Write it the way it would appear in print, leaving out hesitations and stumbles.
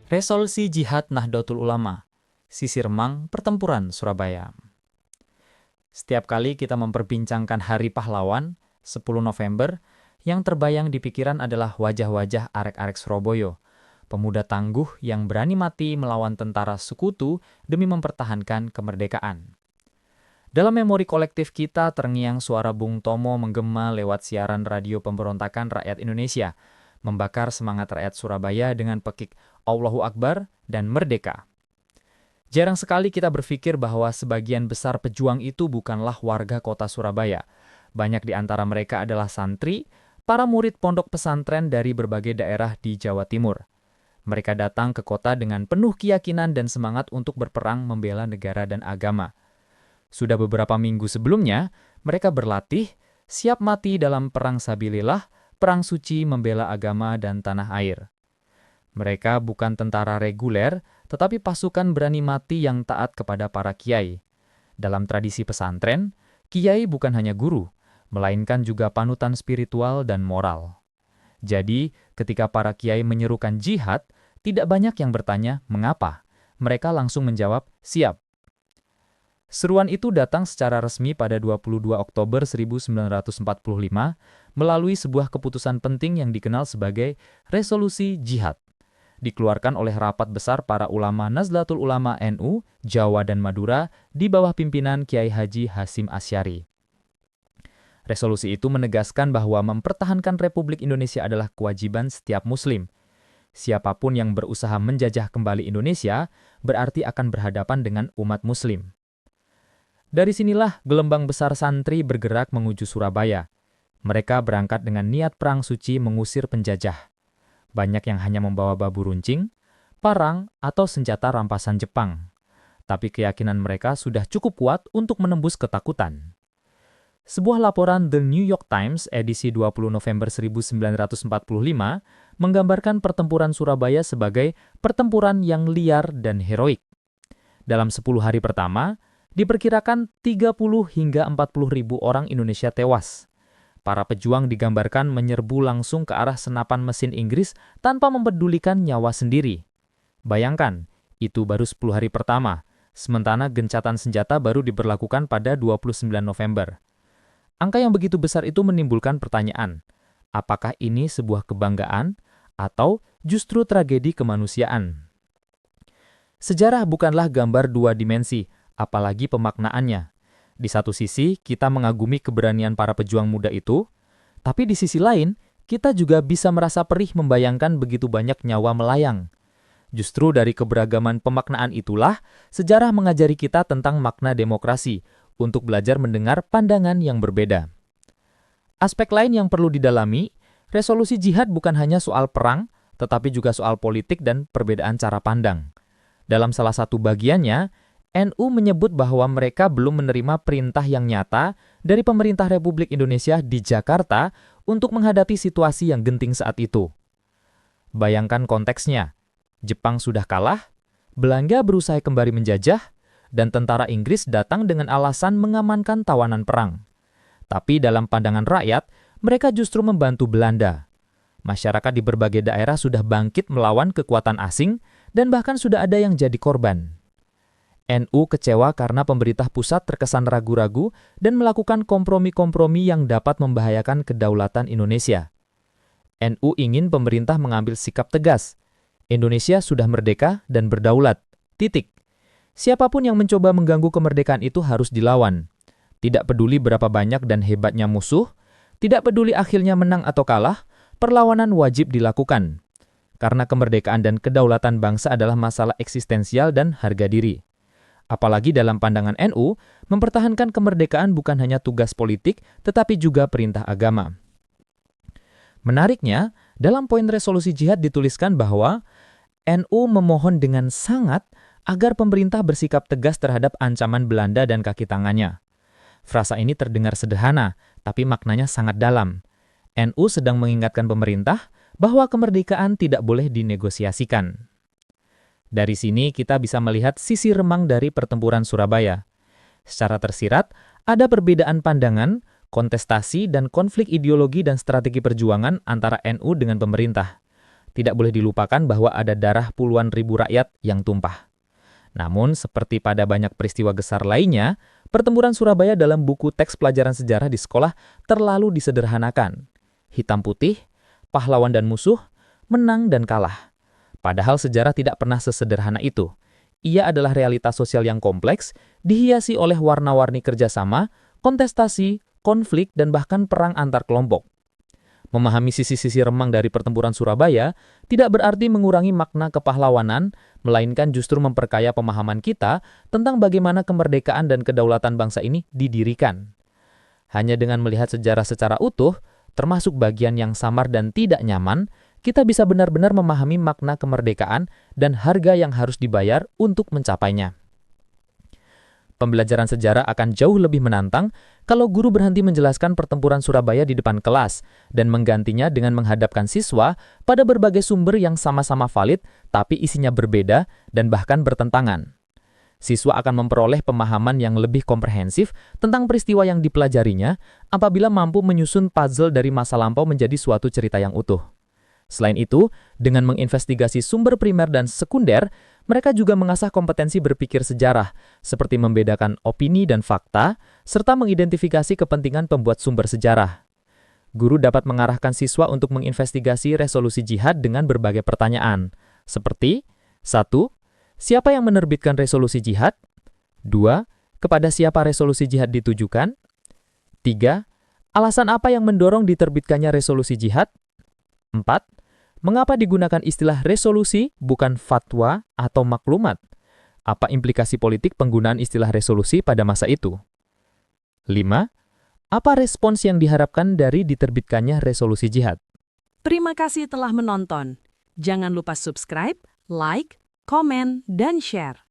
Resolusi Jihad Nahdlatul Ulama, Sisi Remang Pertempuran Surabaya. Setiap kali kita memperbincangkan Hari Pahlawan, 10 November, yang terbayang di pikiran adalah wajah-wajah arek-arek Surabaya, pemuda tangguh yang berani mati melawan tentara sekutu demi mempertahankan kemerdekaan. Dalam memori kolektif kita terngiang suara Bung Tomo menggema lewat siaran radio pemberontakan rakyat Indonesia, membakar semangat rakyat Surabaya dengan pekik Allahu Akbar dan Merdeka. Jarang sekali kita berpikir bahwa sebagian besar pejuang itu bukanlah warga kota Surabaya. Banyak di antara mereka adalah santri, para murid pondok pesantren dari berbagai daerah di Jawa Timur. Mereka datang ke kota dengan penuh keyakinan dan semangat untuk berperang membela negara dan agama. Sudah beberapa minggu sebelumnya, mereka berlatih, siap mati dalam perang sabilillah, perang suci membela agama dan tanah air. Mereka bukan tentara reguler, tetapi pasukan berani mati yang taat kepada para kiai. Dalam tradisi pesantren, kiai bukan hanya guru, melainkan juga panutan spiritual dan moral. Jadi, ketika para kiai menyerukan jihad, tidak banyak yang bertanya mengapa. Mereka langsung menjawab, siap. Seruan itu datang secara resmi pada 22 Oktober 1945 melalui sebuah keputusan penting yang dikenal sebagai Resolusi Jihad, dikeluarkan oleh rapat besar para ulama Nahdlatul Ulama NU, Jawa dan Madura di bawah pimpinan Kiai Haji Hasyim Asy'ari. Resolusi itu menegaskan bahwa mempertahankan Republik Indonesia adalah kewajiban setiap muslim. Siapapun yang berusaha menjajah kembali Indonesia berarti akan berhadapan dengan umat muslim. Dari sinilah gelombang besar santri bergerak menuju Surabaya. Mereka berangkat dengan niat perang suci mengusir penjajah. Banyak yang hanya membawa bambu runcing, parang, atau senjata rampasan Jepang. Tapi keyakinan mereka sudah cukup kuat untuk menembus ketakutan. Sebuah laporan The New York Times edisi 20 November 1945 menggambarkan pertempuran Surabaya sebagai pertempuran yang liar dan heroik. Dalam 10 hari pertama, diperkirakan 30 hingga 40 ribu orang Indonesia tewas. Para pejuang digambarkan menyerbu langsung ke arah senapan mesin Inggris tanpa mempedulikan nyawa sendiri. Bayangkan, itu baru 10 hari pertama, sementara gencatan senjata baru diberlakukan pada 29 November. Angka yang begitu besar itu menimbulkan pertanyaan, apakah ini sebuah kebanggaan atau justru tragedi kemanusiaan? Sejarah bukanlah gambar dua dimensi, apalagi pemaknaannya. Di satu sisi, kita mengagumi keberanian para pejuang muda itu, tapi di sisi lain, kita juga bisa merasa perih membayangkan begitu banyak nyawa melayang. Justru dari keberagaman pemaknaan itulah, sejarah mengajari kita tentang makna demokrasi, untuk belajar mendengar pandangan yang berbeda. Aspek lain yang perlu didalami, resolusi jihad bukan hanya soal perang, tetapi juga soal politik dan perbedaan cara pandang. Dalam salah satu bagiannya, NU menyebut bahwa mereka belum menerima perintah yang nyata dari pemerintah Republik Indonesia di Jakarta untuk menghadapi situasi yang genting saat itu. Bayangkan konteksnya, Jepang sudah kalah, Belanda berusaha kembali menjajah, dan tentara Inggris datang dengan alasan mengamankan tawanan perang. Tapi dalam pandangan rakyat, mereka justru membantu Belanda. Masyarakat di berbagai daerah sudah bangkit melawan kekuatan asing dan bahkan sudah ada yang jadi korban. NU kecewa karena pemerintah pusat terkesan ragu-ragu dan melakukan kompromi-kompromi yang dapat membahayakan kedaulatan Indonesia. NU ingin pemerintah mengambil sikap tegas. Indonesia sudah merdeka dan berdaulat. Titik. Siapapun yang mencoba mengganggu kemerdekaan itu harus dilawan. Tidak peduli berapa banyak dan hebatnya musuh, tidak peduli akhirnya menang atau kalah, perlawanan wajib dilakukan. Karena kemerdekaan dan kedaulatan bangsa adalah masalah eksistensial dan harga diri. Apalagi dalam pandangan NU, mempertahankan kemerdekaan bukan hanya tugas politik, tetapi juga perintah agama. Menariknya, dalam poin resolusi jihad dituliskan bahwa NU memohon dengan sangat agar pemerintah bersikap tegas terhadap ancaman Belanda dan kaki tangannya. Frasa ini terdengar sederhana, tapi maknanya sangat dalam. NU sedang mengingatkan pemerintah bahwa kemerdekaan tidak boleh dinegosiasikan. Dari sini kita bisa melihat sisi remang dari pertempuran Surabaya. Secara tersirat, ada perbedaan pandangan, kontestasi, dan konflik ideologi dan strategi perjuangan antara NU dengan pemerintah. Tidak boleh dilupakan bahwa ada darah puluhan ribu rakyat yang tumpah. Namun, seperti pada banyak peristiwa besar lainnya, pertempuran Surabaya dalam buku teks pelajaran sejarah di sekolah terlalu disederhanakan. Hitam putih, pahlawan dan musuh, menang dan kalah. Padahal sejarah tidak pernah sesederhana itu. Ia adalah realitas sosial yang kompleks, dihiasi oleh warna-warni kerjasama, kontestasi, konflik, dan bahkan perang antar kelompok. Memahami sisi-sisi remang dari pertempuran Surabaya tidak berarti mengurangi makna kepahlawanan, melainkan justru memperkaya pemahaman kita tentang bagaimana kemerdekaan dan kedaulatan bangsa ini didirikan. Hanya dengan melihat sejarah secara utuh, termasuk bagian yang samar dan tidak nyaman, kita bisa benar-benar memahami makna kemerdekaan dan harga yang harus dibayar untuk mencapainya. Pembelajaran sejarah akan jauh lebih menantang kalau guru berhenti menjelaskan pertempuran Surabaya di depan kelas dan menggantinya dengan menghadapkan siswa pada berbagai sumber yang sama-sama valid tapi isinya berbeda dan bahkan bertentangan. Siswa akan memperoleh pemahaman yang lebih komprehensif tentang peristiwa yang dipelajarinya apabila mampu menyusun puzzle dari masa lampau menjadi suatu cerita yang utuh. Selain itu, dengan menginvestigasi sumber primer dan sekunder, mereka juga mengasah kompetensi berpikir sejarah, seperti membedakan opini dan fakta, serta mengidentifikasi kepentingan pembuat sumber sejarah. Guru dapat mengarahkan siswa untuk menginvestigasi resolusi jihad dengan berbagai pertanyaan, seperti 1. Siapa yang menerbitkan resolusi jihad? 2. Kepada siapa resolusi jihad ditujukan? 3. Alasan apa yang mendorong diterbitkannya resolusi jihad? 4. Mengapa digunakan istilah resolusi bukan fatwa atau maklumat? Apa implikasi politik penggunaan istilah resolusi pada masa itu? 5. Apa respons yang diharapkan dari diterbitkannya resolusi jihad? Terima kasih telah menonton. Jangan lupa subscribe, like, komen, dan share.